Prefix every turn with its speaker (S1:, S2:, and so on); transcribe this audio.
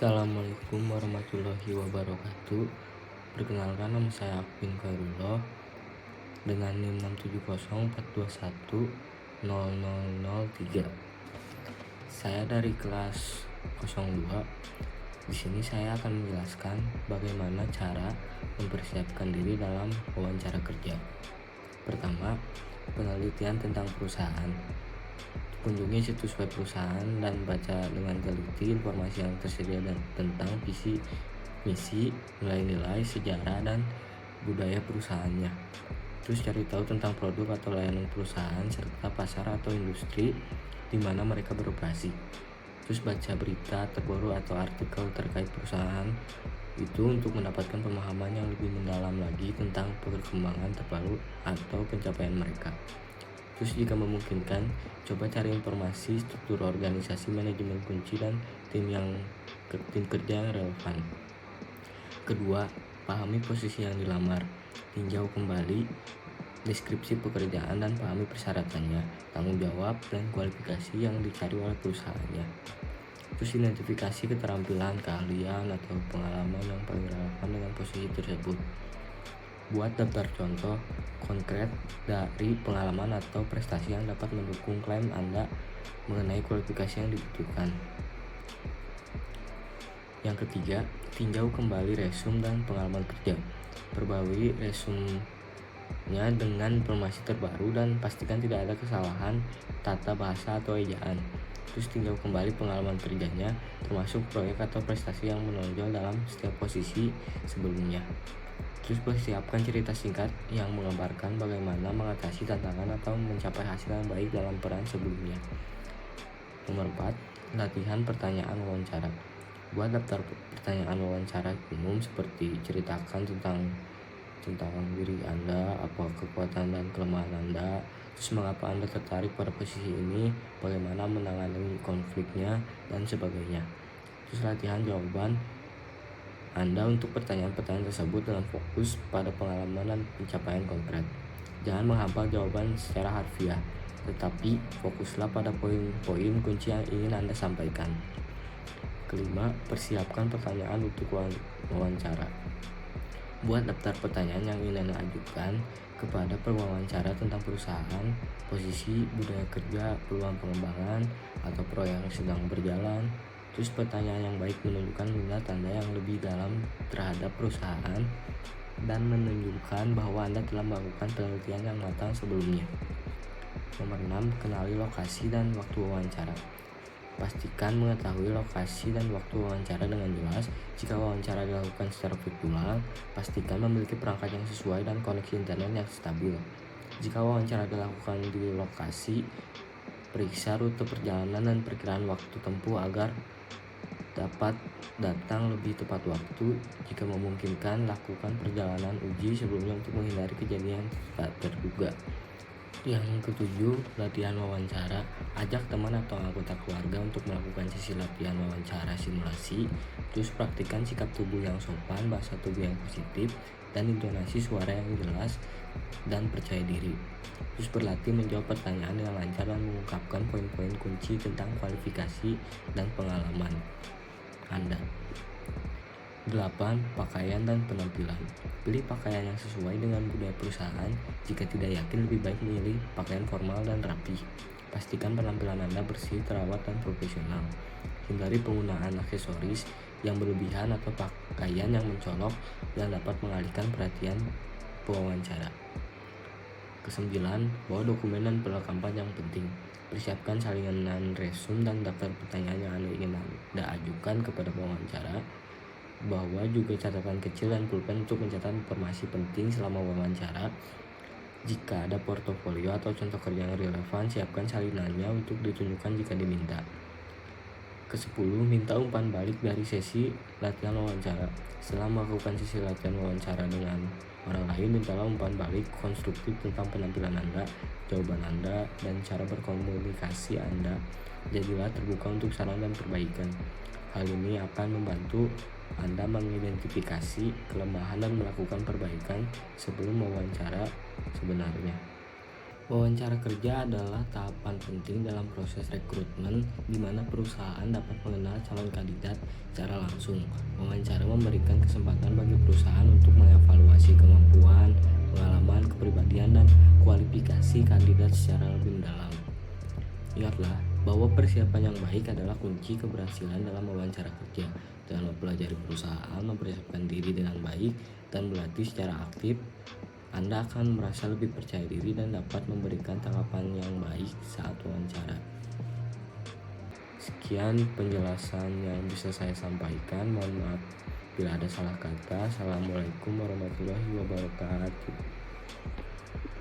S1: Assalamualaikum warahmatullahi wabarakatuh. Perkenalkan, nama saya Akpin Khairullah dengan NIM 67042100003. Saya dari kelas 02. Di sini saya akan menjelaskan bagaimana cara mempersiapkan diri dalam wawancara kerja. Pertama, penelitian tentang perusahaan. Kunjungi situs web perusahaan dan baca dengan teliti informasi yang tersedia dan tentang visi, misi, nilai-nilai, sejarah, dan budaya perusahaannya. Terus cari tahu tentang produk atau layanan perusahaan serta pasar atau industri di mana mereka beroperasi. Terus baca berita terbaru atau artikel terkait perusahaan itu untuk mendapatkan pemahaman yang lebih mendalam lagi tentang perkembangan terbaru atau pencapaian mereka. Terus jika memungkinkan, coba cari informasi struktur organisasi, manajemen kunci, dan tim kerja yang relevan. Kedua, pahami posisi yang dilamar. Tinjau kembali deskripsi pekerjaan dan pahami persyaratannya, tanggung jawab, dan kualifikasi yang dicari oleh perusahaannya. Terus identifikasi keterampilan, keahlian, atau pengalaman yang paling relevan dengan posisi tersebut. Buat daftar contoh konkret dari pengalaman atau prestasi yang dapat mendukung klaim Anda mengenai kualifikasi yang dibutuhkan. Yang ketiga, tinjau kembali resume dan pengalaman kerja. Perbarui resume-nya dengan informasi terbaru dan pastikan tidak ada kesalahan tata bahasa atau ejaan. Terus tinjau kembali pengalaman kerjanya, termasuk proyek atau prestasi yang menonjol dalam setiap posisi sebelumnya. Terus persiapkan cerita singkat yang menggambarkan bagaimana mengatasi tantangan atau mencapai hasil yang baik dalam peran sebelumnya. Nomor 4, latihan pertanyaan wawancara. Buat daftar pertanyaan wawancara umum seperti ceritakan tentang diri Anda, apa kekuatan dan kelemahan Anda, terus mengapa Anda tertarik pada posisi ini, bagaimana menangani konfliknya, dan sebagainya. Terus latihan jawaban Anda untuk pertanyaan-pertanyaan tersebut dengan fokus pada pengalaman dan pencapaian konkret. Jangan menghafal jawaban secara harfiah, tetapi fokuslah pada poin-poin kunci yang ingin Anda sampaikan. Kelima, persiapkan pertanyaan untuk wawancara. Buat daftar pertanyaan yang ingin Anda ajukan kepada pewawancara tentang perusahaan, posisi, budaya kerja, peluang pengembangan, atau proyek yang sedang berjalan. Terus pertanyaan yang baik menunjukkan minat Anda yang lebih dalam terhadap perusahaan dan menunjukkan bahwa Anda telah melakukan penelitian yang matang sebelumnya. Nomor 6, kenali lokasi dan waktu wawancara. Pastikan mengetahui lokasi dan waktu wawancara dengan jelas. Jika wawancara dilakukan secara virtual, pastikan memiliki perangkat yang sesuai dan koneksi internet yang stabil. Jika wawancara dilakukan di lokasi, periksa rute perjalanan dan perkiraan waktu tempuh agar dapat datang lebih tepat waktu. Jika memungkinkan, lakukan perjalanan uji sebelumnya untuk menghindari kejadian tak terduga. Yang ketujuh, latihan wawancara. Ajak teman atau anggota keluarga untuk melakukan sesi latihan wawancara simulasi. Terus praktikkan sikap tubuh yang sopan, bahasa tubuh yang positif, dan intonasi suara yang jelas dan percaya diri. Terus berlatih menjawab pertanyaan dengan lancar dan mengungkapkan poin-poin kunci tentang kualifikasi dan pengalaman Anda. 8. Pakaian dan penampilan. Pilih pakaian yang sesuai dengan budaya perusahaan. Jika tidak yakin, lebih baik memilih pakaian formal dan rapi. Pastikan penampilan Anda bersih, terawat, dan profesional. Hindari penggunaan aksesoris yang berlebihan atau pakaian yang mencolok yang dapat mengalihkan perhatian pewawancara. Kesembilan, bawa dokumen dan perlengkapan yang penting. Persiapkan salinan resume dan daftar pertanyaan yang Anda ingin Anda ajukan kepada pewawancara. Bawa juga catatan kecil dan pulpen untuk mencatat informasi penting selama wawancara. Jika ada portofolio atau contoh kerja yang relevan, siapkan salinannya untuk ditunjukkan jika diminta. Ke-10, minta umpan balik dari sesi latihan wawancara. Setelah melakukan sesi latihan wawancara dengan orang lain, mintalah umpan balik konstruktif tentang penampilan Anda, jawaban Anda, dan cara berkomunikasi Anda. Jadilah terbuka untuk saran dan perbaikan. Hal ini akan membantu Anda mengidentifikasi kelemahan dan melakukan perbaikan sebelum wawancara sebenarnya. Wawancara kerja adalah tahapan penting dalam proses rekrutmen di mana perusahaan dapat mengenal calon kandidat secara langsung. Wawancara memberikan kesempatan bagi perusahaan untuk mengevaluasi kemampuan, pengalaman, kepribadian, dan kualifikasi kandidat secara lebih mendalam. Ingatlah bahwa persiapan yang baik adalah kunci keberhasilan dalam wawancara kerja. Dengan mempelajari perusahaan, mempersiapkan diri dengan baik, dan berlatih secara aktif, Anda akan merasa lebih percaya diri dan dapat memberikan tanggapan yang baik saat wawancara. Sekian penjelasan yang bisa saya sampaikan. Mohon maaf bila ada salah kata. Assalamualaikum warahmatullahi wabarakatuh.